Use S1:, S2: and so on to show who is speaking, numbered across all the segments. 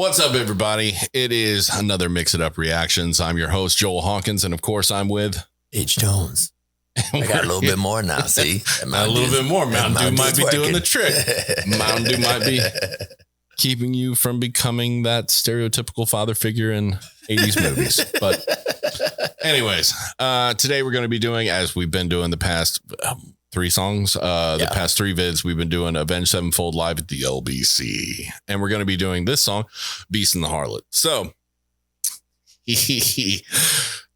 S1: What's up, everybody? It is another Mix It Up Reactions. I'm your host, Joel Hawkins, and of course, I'm with
S2: H. Jones. I got a little bit more now, see?
S1: A little bit more. Mountain Dew might be doing the trick. Mountain Dew might be keeping you from becoming that stereotypical father figure in 80s movies. But anyways, today we're going to be doing, as we've been doing the past three songs, the past three vids, we've been doing Avenged Sevenfold live at the LBC. And we're going to be doing this song, Beast and the Harlot. So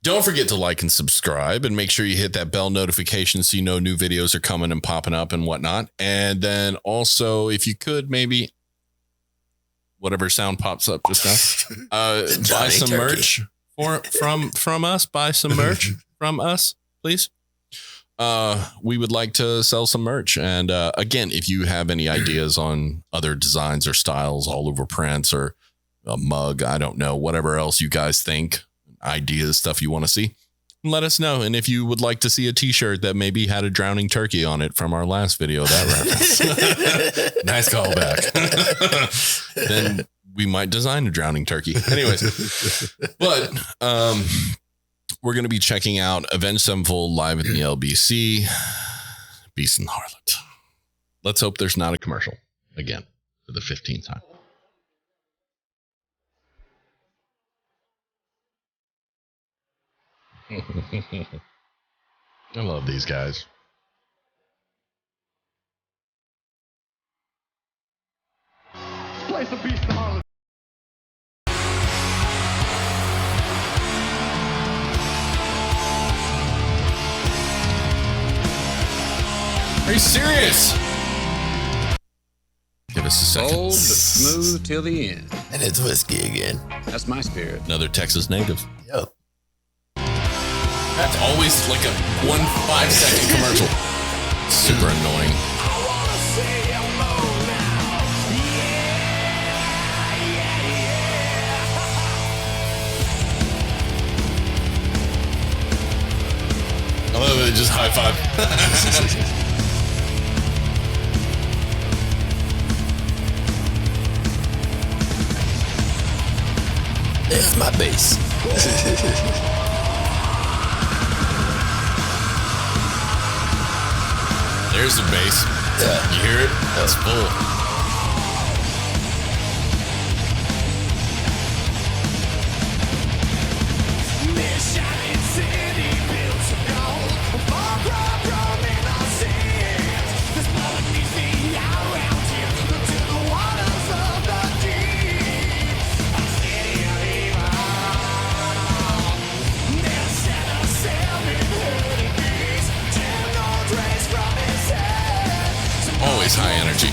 S1: don't forget to like and subscribe, and make sure you hit that bell notification so you know new videos are coming and popping up and whatnot. And then also, if you could, maybe whatever sound pops up just now, buy some merch from us. Buy some merch from us, please. We would like to sell some merch. And again, if you have any ideas on other designs or styles, all over prints or a mug, I don't know, whatever else you guys think, ideas, stuff you want to see, let us know. And if you would like to see a t-shirt that maybe had a drowning turkey on it from our last video, that reference. Nice callback. Then we might design a drowning turkey. Anyways, but we're going to be checking out Avenged Sevenfold live at the LBC, Beast and the Harlot. Let's hope there's not a commercial again for the 15th time. I love these guys.
S3: Play some Beast and Harlot.
S1: Are you serious? Give us a second.
S4: Bold but smooth till the end.
S2: And it's whiskey again.
S4: That's my spirit.
S1: Another Texas native.
S2: Yep.
S1: That's always like a 5-second commercial. Super annoying. I love it. Just high five.
S2: There's my bass.
S1: There's the bass.
S2: Yeah.
S1: You hear it? That's full. Always high energy.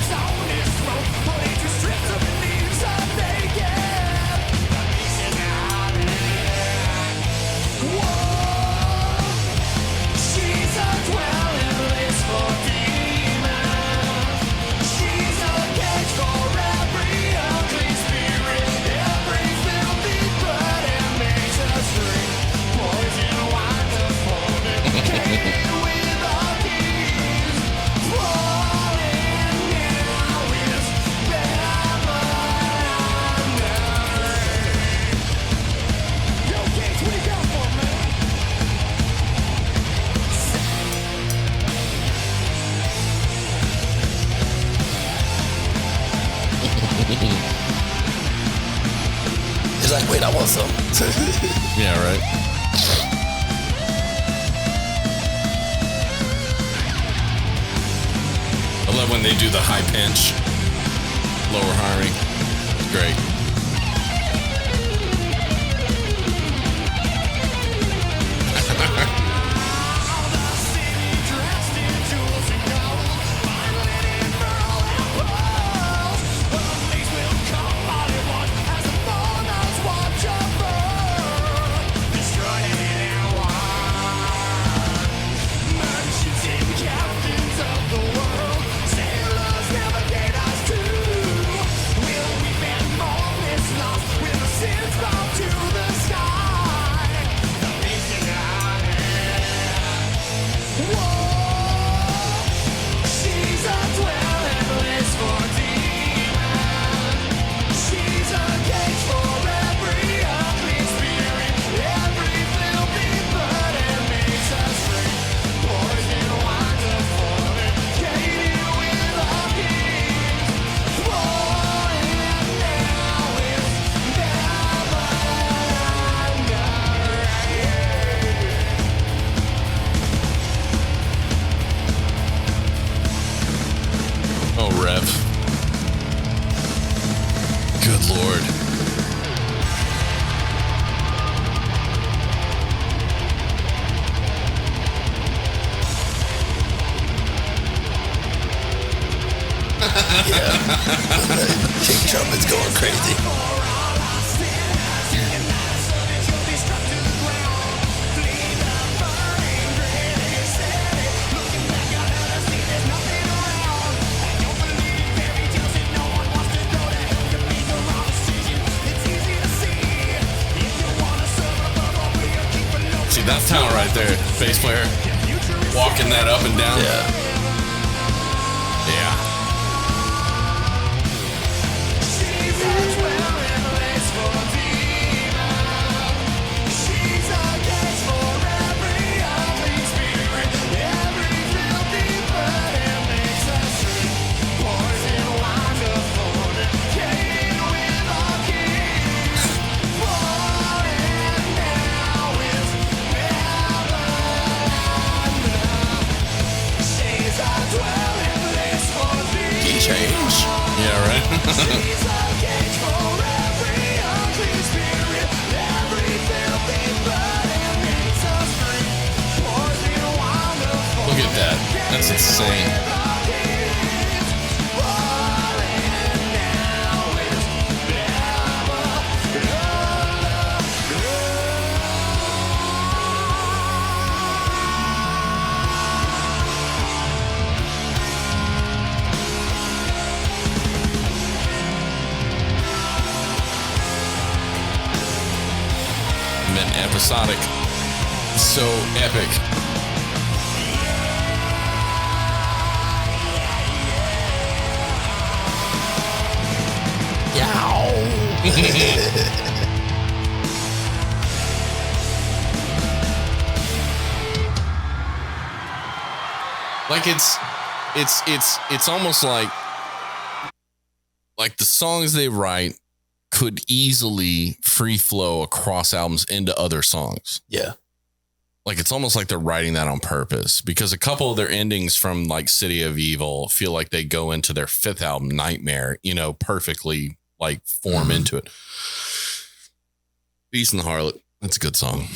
S2: He's like, wait, I want some.
S1: Yeah, right. I love when they do the high pitch, lower harmony. It's great.
S3: Sailors navigate us too. Will we bend more?
S2: Kick trumpet's going crazy.
S1: See, that's talent right there. Bass player walking that up and down.
S2: Yeah.
S1: Yeah.
S2: Change.
S1: Yeah, right. Look at that. That's insane. Episodic. So epic. Like it's almost like the songs they write could easily free flow across albums into other songs.
S2: Yeah.
S1: Like it's almost like they're writing that on purpose, because a couple of their endings from like City of Evil feel like they go into their fifth album, Nightmare, perfectly like form into it. Beast and the Harlot. That's a good song.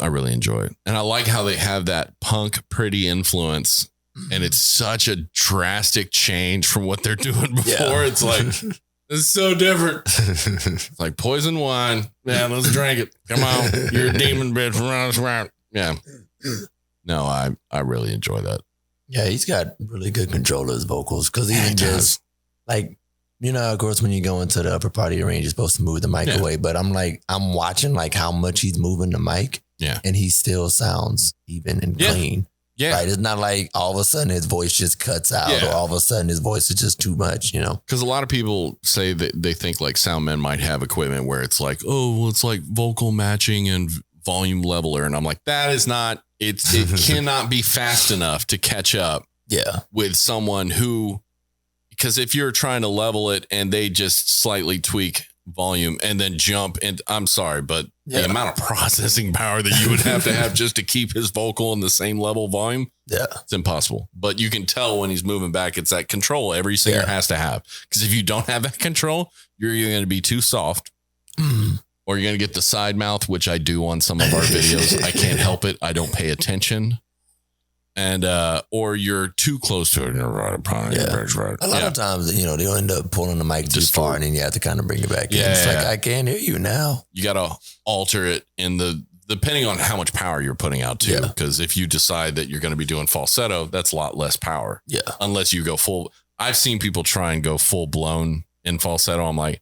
S1: I really enjoy it. And I like how they have that punk pretty influence, and it's such a drastic change from what they're doing before. Yeah. It's like, it's so different. It's like poison wine. Yeah, let's drink it. Come on. You're a demon bitch. Yeah. No, I really enjoy that.
S2: Yeah, he's got really good control of his vocals, because even just like, of course, when you go into the upper part of your range, you're supposed to move the mic away. But I'm watching like how much he's moving the mic.
S1: Yeah.
S2: And he still sounds even and clean. Yeah. Right. It's not like all of a sudden his voice just cuts out, or all of a sudden his voice is just too much, Because a
S1: lot of people say that they think like sound men might have equipment where it's like, oh, well, it's like vocal matching and volume leveler. And I'm like, that is not, it cannot be fast enough to catch up with someone who, because if you're trying to level it and they just slightly tweak volume and then jump, and I'm sorry, but the amount of processing power that you would have to have just to keep his vocal in the same level volume, it's impossible. But you can tell when he's moving back, it's that control every singer has to have, because if you don't have that control, you're either going to be too soft or you're going to get the side mouth, which I do on some of our videos. I can't help it. I don't pay attention. And or you're too close to it. A lot of
S2: times, they'll end up pulling the mic too far, and then you have to kind of bring it back in. It's like, I can't hear you now.
S1: You got to alter it depending on how much power you're putting out too. Because if you decide that you're going to be doing falsetto, that's a lot less power.
S2: Yeah.
S1: Unless you go full. I've seen people try and go full blown in falsetto. I'm like,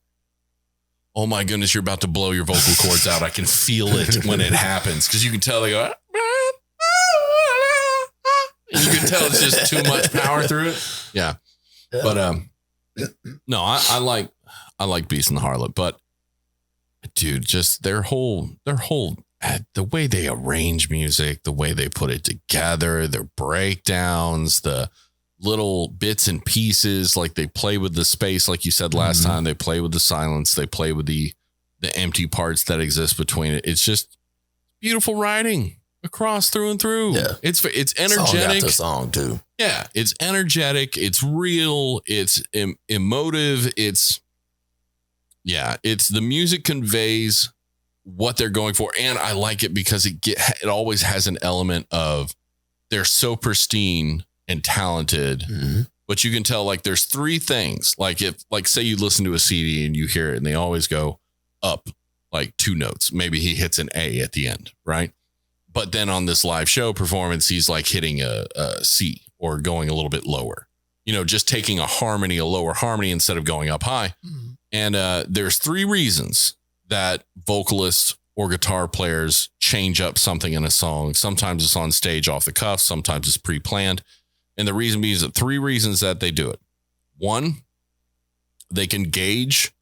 S1: oh my goodness, you're about to blow your vocal cords out. I can feel it when it happens, because you can tell they go. You can tell it's just too much power through it. Yeah. But no, I like Beast and the Harlot, but dude, just their whole the way they arrange music, the way they put it together, their breakdowns, the little bits and pieces, like they play with the space, like you said last time, they play with the silence, they play with the empty parts that exist between it. It's just beautiful writing across through and through. Yeah. It's energetic.
S2: Song song too.
S1: Yeah. It's energetic. It's real. It's emotive. It's the music conveys what they're going for. And I like it because it always has an element of they're so pristine and talented, but you can tell like there's three things. Like if, like, say you listen to a CD and you hear it and they always go up like 2 notes. Maybe he hits an A at the end, right? But then on this live show performance, he's like hitting a C or going a little bit lower, you know, just taking a lower harmony instead of going up high. Mm. And there's 3 reasons that vocalists or guitar players change up something in a song. Sometimes it's on stage off the cuff. Sometimes it's pre-planned. And the reason being is that 3 reasons that they do it. 1, they can gauge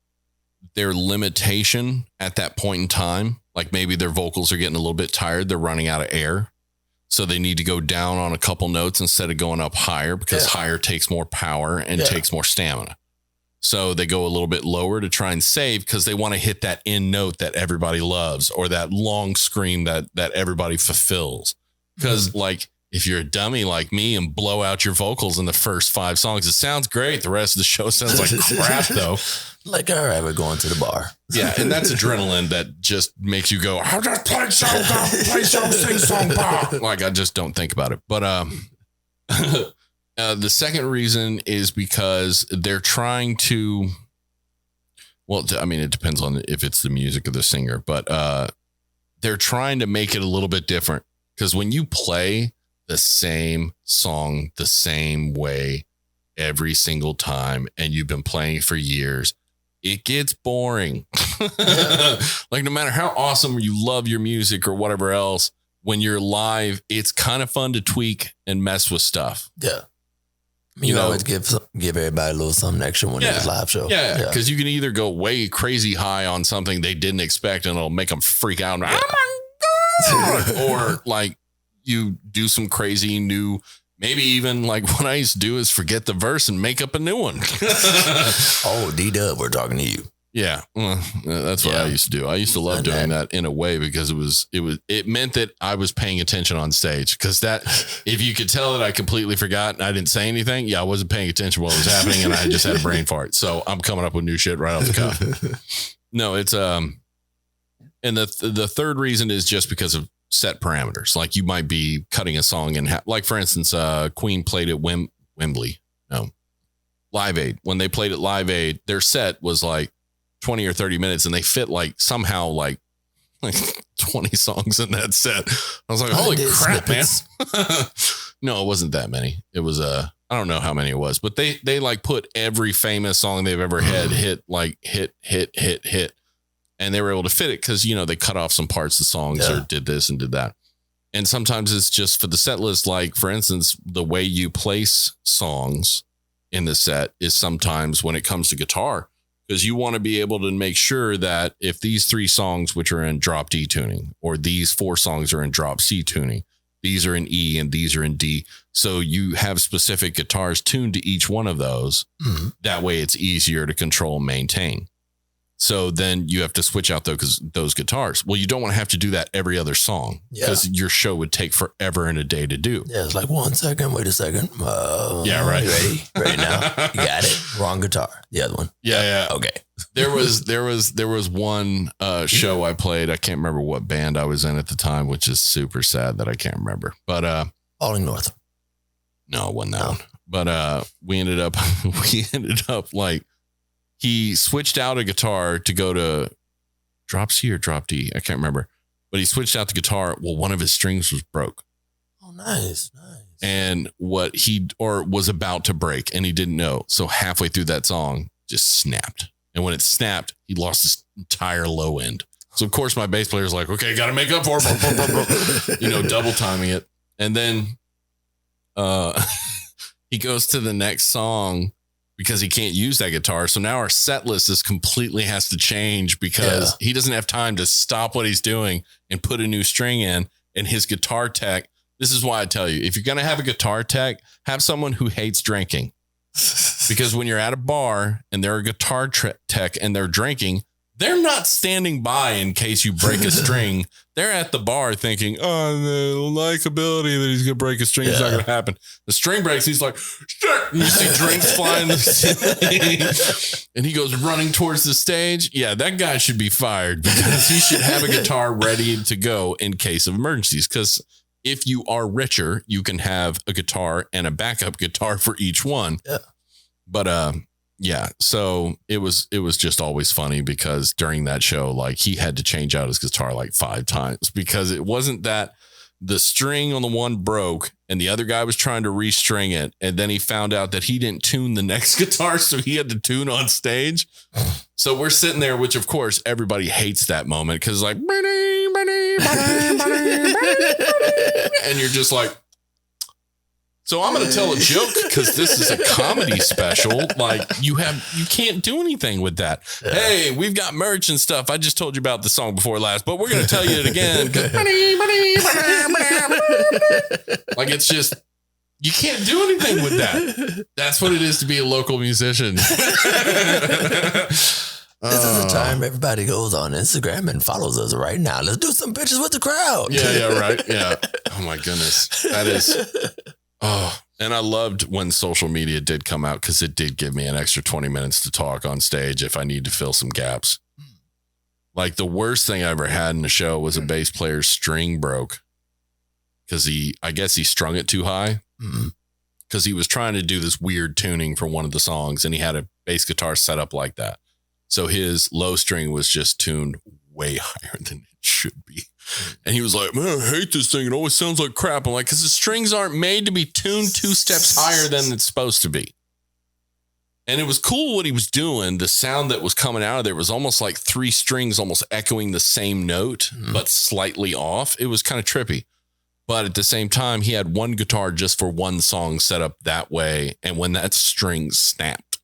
S1: their limitation at that point in time. Like maybe their vocals are getting a little bit tired. They're running out of air. So they need to go down on a couple notes instead of going up higher, because higher takes more power and takes more stamina. So they go a little bit lower to try and save, because they want to hit that end note that everybody loves, or that long scream that everybody fulfills. Because like if you're a dummy like me and blow out your vocals in the first 5 songs, it sounds great. The rest of the show sounds like crap though.
S2: Like, all right, we're going to the bar.
S1: Yeah, and that's adrenaline that just makes you go, I'll just play song, sing song, bah. Like, I just don't think about it. But the second reason is because they're trying to, well, I mean, it depends on if it's the music or the singer, but they're trying to make it a little bit different. Because when you play the same song the same way every single time, and you've been playing for years, it gets boring. Like, no matter how awesome you love your music or whatever else, when you're live, it's kind of fun to tweak and mess with stuff.
S2: Yeah. You know, always give everybody a little something extra when it's a live show.
S1: Yeah. Because you can either go way crazy high on something they didn't expect and it'll make them freak out. Oh my God! Or like you do some crazy new, maybe even like what I used to do is forget the verse and make up a new one.
S2: Oh, D-Dub, we're talking to you.
S1: Yeah, that's what I used to do. I used to love doing that in a way, because it meant that I was paying attention on stage. Because that, if you could tell that I completely forgot and I didn't say anything, I wasn't paying attention to what was happening, and I just had a brain fart. So I'm coming up with new shit right off the cuff. No, it's and the third reason is just because of set parameters. Like you might be cutting a song in half. Like for instance, Queen played at Live Aid. When they played at Live Aid, their set was like 20 or 30 minutes, and they fit like somehow like 20 songs in that set. I was like, holy crap, man. No, it wasn't that many. It was I don't know how many it was, but they like put every famous song they've ever had hit. And they were able to fit it because, you know, they cut off some parts of songs or did this and did that. And sometimes it's just for the set list. Like, for instance, the way you place songs in the set is sometimes when it comes to guitar, because you want to be able to make sure that if these 3 songs, which are in drop D tuning, or these 4 songs are in drop C tuning, these are in E and these are in D. So you have specific guitars tuned to each one of those. Mm-hmm. That way it's easier to control and maintain. So then you have to switch out those guitars. Well, you don't want to have to do that every other song, because your show would take forever and a day to do. Yeah,
S2: it's like 1 second. Wait a second.
S1: Yeah, right.
S2: Ready now. You got it. Wrong guitar. The other one.
S1: Yeah.
S2: Okay.
S1: There was one show I played. I can't remember what band I was in at the time, which is super sad that I can't remember. But
S2: Falling North.
S1: No, it wasn't that one. But we ended up like, he switched out a guitar to go to drop C or drop D. I can't remember, but he switched out the guitar. Well, one of his strings was broke.
S2: Oh, nice.
S1: And was about to break, and he didn't know. So halfway through that song, just snapped. And when it snapped, he lost his entire low end. So of course my bass player is like, okay, got to make up for it. You know, double timing it. And then he goes to the next song, because he can't use that guitar. So now our set list completely has to change, because he doesn't have time to stop what he's doing and put a new string in. And his guitar tech, this is why I tell you, if you're going to have a guitar tech, have someone who hates drinking. Because when you're at a bar and they're a guitar tech and they're drinking, they're not standing by in case you break a string. They're at the bar thinking, oh, the likability that he's going to break a string is not going to happen. The string breaks. He's like, shit. And you see drinks flying the ceiling. And he goes running towards the stage. Yeah, that guy should be fired, because he should have a guitar ready to go in case of emergencies. Because if you are richer, you can have a guitar and a backup guitar for each one.
S2: Yeah.
S1: But yeah, so it was just always funny because during that show, like he had to change out his guitar like 5 times because it wasn't that the string on the one broke and the other guy was trying to restring it. And then he found out that he didn't tune the next guitar. So he had to tune on stage. So we're sitting there, which of course everybody hates that moment because like, and you're just like, so I'm going to tell a joke because this is a comedy special. Like you can't do anything with that. Yeah. Hey, we've got merch and stuff. I just told you about the song before last, but we're going to tell you it again. Like it's just, you can't do anything with that. That's what it is to be a local musician.
S2: This is the time everybody goes on Instagram and follows us right now. Let's do some pictures with the crowd.
S1: Yeah, right. Yeah. Oh my goodness. That is... Oh, and I loved when social media did come out because it did give me an extra 20 minutes to talk on stage if I need to fill some gaps. Like the worst thing I ever had in the show was a bass player's string broke because I guess he strung it too high because he was trying to do this weird tuning for one of the songs and he had a bass guitar set up like that. So his low string was just tuned way higher than it should be. And he was like, man, I hate this thing. It always sounds like crap. I'm like, because the strings aren't made to be tuned 2 steps higher than it's supposed to be. And it was cool what he was doing. The sound that was coming out of there was almost like 3 strings almost echoing the same note, but slightly off. It was kind of trippy. But at the same time, he had one guitar just for one song set up that way. And when that string snapped,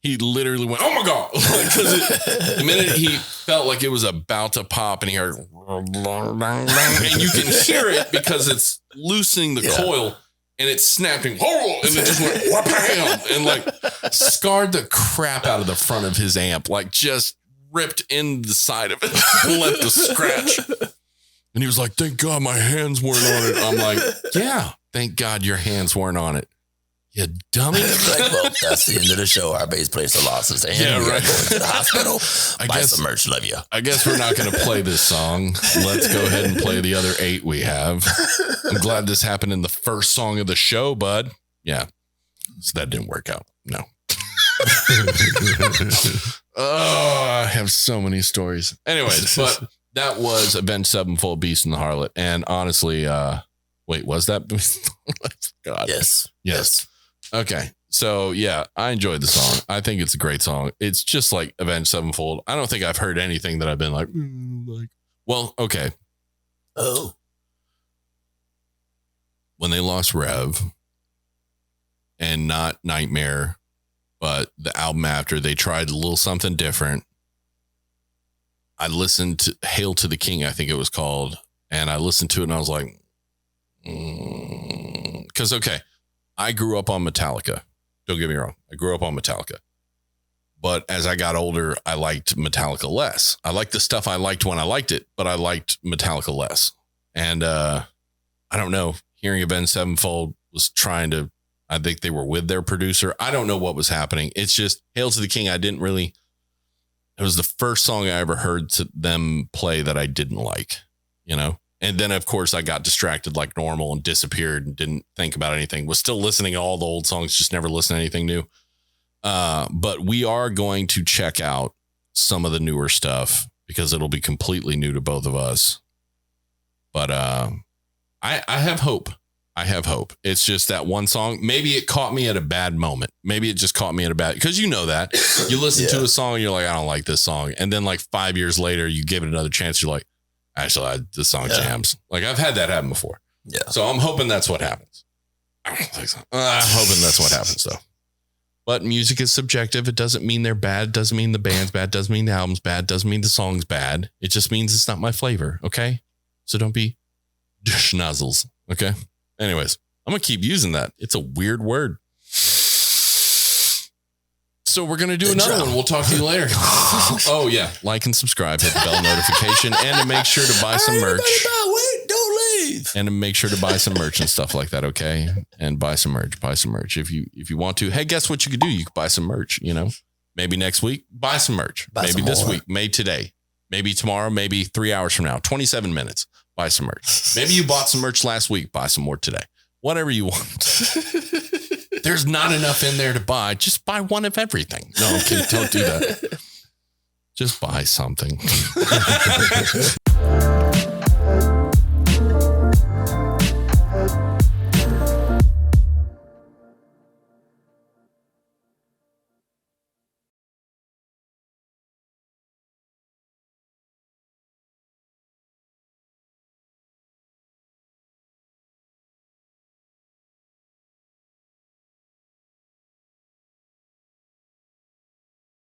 S1: he literally went, oh my God. Because the minute he felt like it was about to pop and he heard, and you can hear it because it's loosening the coil and it's snapping. And it just went, wham, and like scarred the crap out of the front of his amp, like just ripped in the side of it and left a scratch. And he was like, thank God my hands weren't on it. I'm like, yeah, thank God your hands weren't on it. You dummy.
S2: Like, well, that's the end of the show. Our bass player lost his hand. Yeah, right. Going to the hospital. Buy some merch. Love you.
S1: I guess we're not going to play this song. Let's go ahead and play the other 8 we have. I'm glad this happened in the first song of the show, bud. Yeah. So that didn't work out. No. Oh, I have so many stories. Anyways, but that was Avenged Sevenfold, Beast and the Harlot. And honestly, wait, was that? God.
S2: Yes.
S1: Okay. So yeah, I enjoyed the song. I think it's a great song. It's just like Avenged Sevenfold. I don't think I've heard anything that I've been like, well, okay.
S2: Oh.
S1: When they lost Rev and not Nightmare, but the album after, they tried a little something different. I listened to Hail to the King, I think it was called. And I listened to it and I was like, because, okay, I grew up on Metallica. Don't get me wrong. I grew up on Metallica. But as I got older, I liked Metallica less. I liked the stuff I liked when I liked it, but I liked Metallica less. And I don't know. Hearing Avenged Sevenfold was trying to, I think they were with their producer. I don't know what was happening. It's just Hail to the King. It was the first song I ever heard to them play that I didn't like, you know? And then, of course, I got distracted like normal and disappeared and didn't think about anything. Was still listening to all the old songs, just never listened to anything new. But we are going to check out some of the newer stuff because it'll be completely new to both of us. But I have hope. I have hope. It's just that one song. Maybe it caught me at a bad moment. Maybe it just caught me at a bad, because you know that you listen to a song and you're like, I don't like this song. And then like 5 years later, you give it another chance. You're like, actually, this song jams. Like I've had that happen before. Yeah. So I'm hoping that's what happens. I don't think so. I'm hoping that's what happens though. But music is subjective. It doesn't mean they're bad. Doesn't mean the band's bad. Doesn't mean the album's bad. Doesn't mean the song's bad. It just means it's not my flavor. Okay. So don't be schnozzles. Okay. Anyways, I'm going to keep using that. It's a weird word. So we're going to do another one. We'll talk to you later. Oh, yeah. Like and subscribe. Hit the bell notification. And to make sure to buy some merch.
S2: Wait, don't leave.
S1: And to make sure to buy some merch and stuff like that, okay? And buy some merch. Buy some merch. If you want to. Hey, guess what you could do? You could buy some merch, you know? Maybe next week, buy some merch. Maybe this week. Maybe today. Maybe tomorrow. Maybe 3 hours from now. 27 minutes. Buy some merch. Maybe you bought some merch last week. Buy some more today. Whatever you want. There's not enough in there to buy. Just buy one of everything. No, I'm kidding. Don't do that. Just buy something.